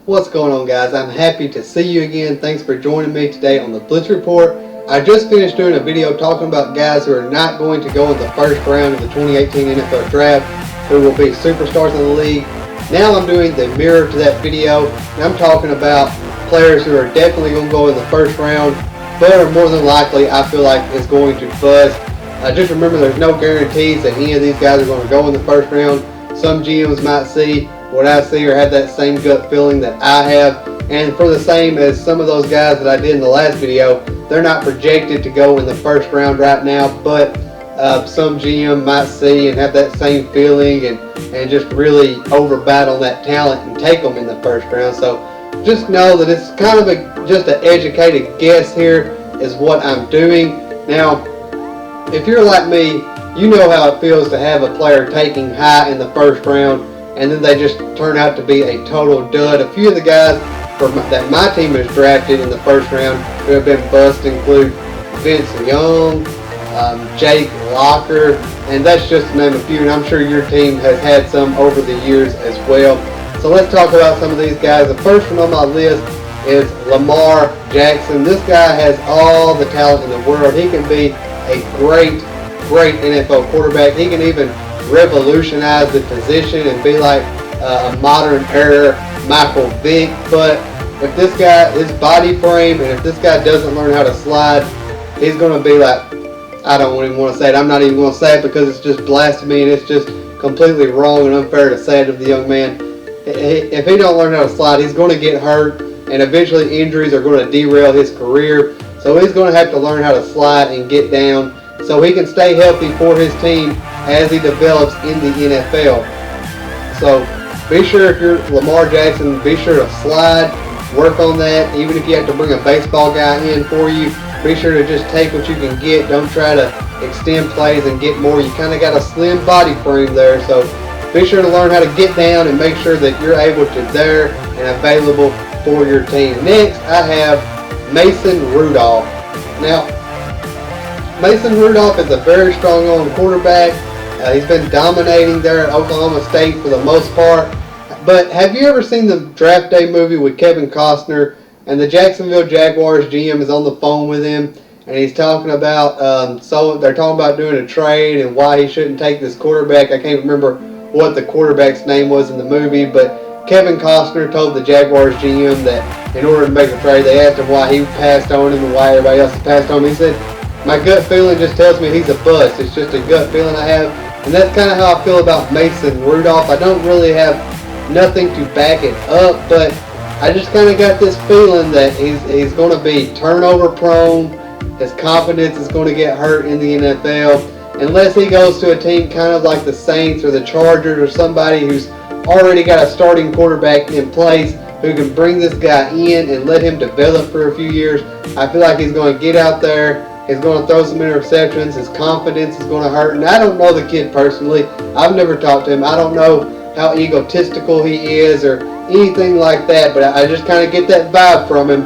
What's going on, guys? I'm happy to see you again. Thanks for joining me today on the Blitz Report. I just finished doing a video talking about guys who are not going to go in the first round of the 2018 NFL Draft, who will be superstars in the league. Now I'm doing the mirror to that video, and I'm talking about players who are definitely going to go in the first round, but are more than likely, I feel like, is going to bust. Just remember, there's no guarantees that any of these guys are going to go in the first round. Some GMs might see what I see or have that same gut feeling that I have, and for the same as some of those guys that I did in the last video, they're not projected to go in the first round right now, but some GM might see and have that same feeling and just really overbat on that talent and take them in the first round. So just know that it's kind of just an educated guess here is what I'm doing. Now, if you're like me, you know how it feels to have a player taking high in the first round and then they just turn out to be a total dud. A few of the guys that my team has drafted in the first round who have been bust include Vince Young, Jake Locker, and that's just to name a few, and I'm sure your team has had some over the years as well. So let's talk about some of these guys. The first one on my list is Lamar Jackson. This guy has all the talent in the world. He can be a great NFL quarterback. He can even revolutionize the position and be like a modern era Michael Vick. But if this guy, his body frame, and if this guy doesn't learn how to slide, he's going to be like, I don't even want to say it. I'm not even going to say it because it's just blasphemy and it's just completely wrong and unfair to say it of the young man. If he don't learn how to slide, he's going to get hurt, and eventually injuries are going to derail his career. So he's going to have to learn how to slide and get down so he can stay healthy for his team as he develops in the NFL. So be sure, if you're Lamar Jackson, be sure to slide, work on that. Even if you have to bring a baseball guy in for you, be sure to just take what you can get. Don't try to extend plays and get more. You kind of got a slim body frame there, so be sure to learn how to get down and make sure that you're able to there and available for your team. Next, I have Mason Rudolph. Now, Mason Rudolph is a very strong arm quarterback. He's been dominating there at Oklahoma State for the most part. But have you ever seen the Draft Day movie with Kevin Costner? And the Jacksonville Jaguars GM is on the phone with him, and he's talking about, so they're talking about doing a trade and why he shouldn't take this quarterback. I can't remember what the quarterback's name was in the movie, but Kevin Costner told the Jaguars GM that in order to make a trade, they asked him why he passed on him and why everybody else passed on him. He said, my gut feeling just tells me he's a bust. It's just a gut feeling I have. And that's kind of how I feel about Mason Rudolph. I don't really have nothing to back it up, but I just kind of got this feeling that he's going to be turnover prone. His confidence is going to get hurt in the NFL. Unless he goes to a team kind of like the Saints or the Chargers or somebody who's already got a starting quarterback in place who can bring this guy in and let him develop for a few years. I feel like he's going to get out there. He's going to throw some interceptions. His confidence is going to hurt. And I don't know the kid personally. I've never talked to him. I don't know how egotistical he is or anything like that. But I just kind of get that vibe from him.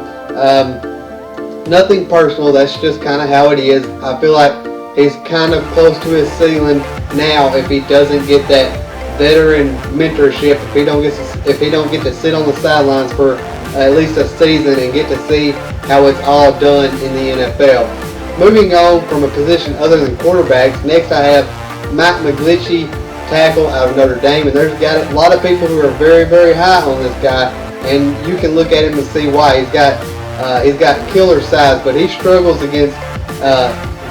Nothing personal. That's just kind of how it is. I feel like he's kind of close to his ceiling now if he doesn't get that veteran mentorship. If he don't get to sit on the sidelines for at least a season and get to see how it's all done in the NFL. Moving on from a position other than quarterbacks, next I have Matt McGlinchey, tackle out of Notre Dame, and there's got a lot of people who are very high on this guy, and you can look at him and see why. He's got killer size, but he struggles against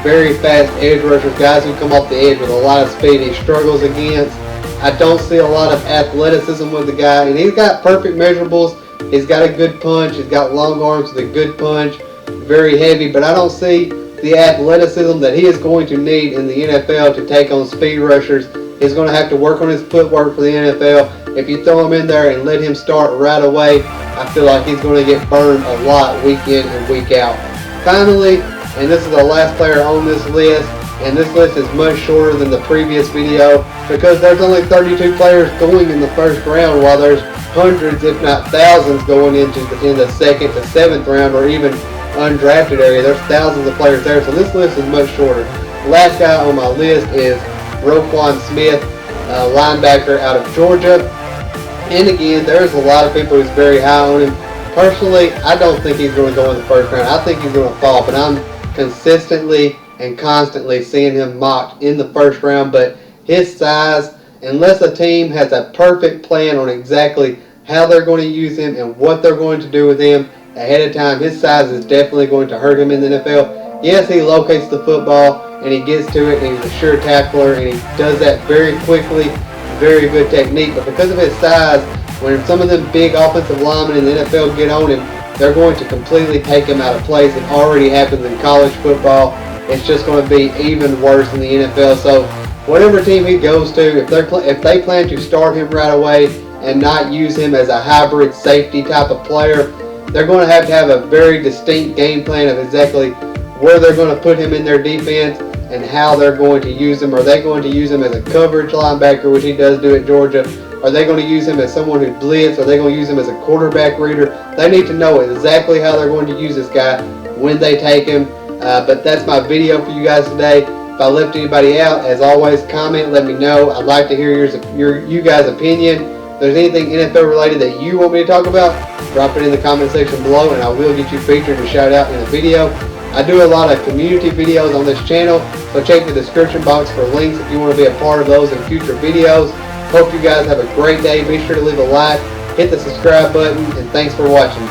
very fast edge rushers, guys who come off the edge with a lot of speed. He struggles against. I don't see a lot of athleticism with the guy, and he's got perfect measurables. He's got a good punch. He's got long arms with a good punch, very heavy, but I don't see the athleticism that he is going to need in the NFL to take on speed rushers. He's going to have to work on his footwork for the NFL. If you throw him in there and let him start right away, I feel like he's going to get burned a lot week in and week out. Finally, and this is the last player on this list, and this list is much shorter than the previous video because there's only 32 players going in the first round while there's hundreds if not thousands going into in the second to seventh round or even undrafted area. There's thousands of players there, so this list is much shorter. The last guy on my list is Roquan Smith, linebacker out of Georgia. And again, there's a lot of people who's very high on him. Personally, I don't think he's going to go in the first round. I think he's going to fall, but I'm consistently and constantly seeing him mocked in the first round. But his size, unless a team has a perfect plan on exactly how they're going to use him and what they're going to do with him ahead of time, his size is definitely going to hurt him in the NFL. Yes, he locates the football and he gets to it, and he's a sure tackler, and he does that very quickly. Very good technique, but because of his size, when some of them big offensive linemen in the NFL get on him, they're going to completely take him out of place. It already happens in college football. It's just going to be even worse in the NFL. So whatever team he goes to, if they plan to start him right away and not use him as a hybrid safety type of player, they're going to have a very distinct game plan of exactly where they're going to put him in their defense and how they're going to use him. Are they going to use him as a coverage linebacker, which he does do at Georgia? Are they going to use him as someone who blitz? Are they going to use him as a quarterback reader? They need to know exactly how they're going to use this guy when they take him. But that's my video for you guys today. If I left anybody out, as always, comment, let me know. I'd like to hear you guys' opinion. If there's anything NFL related that you want me to talk about, drop it in the comment section below, and I will get you featured and shout out in a video. I do a lot of community videos on this channel, so check the description box for links if you want to be a part of those in future videos. Hope you guys have a great day. Be sure to leave a like, hit the subscribe button, and thanks for watching.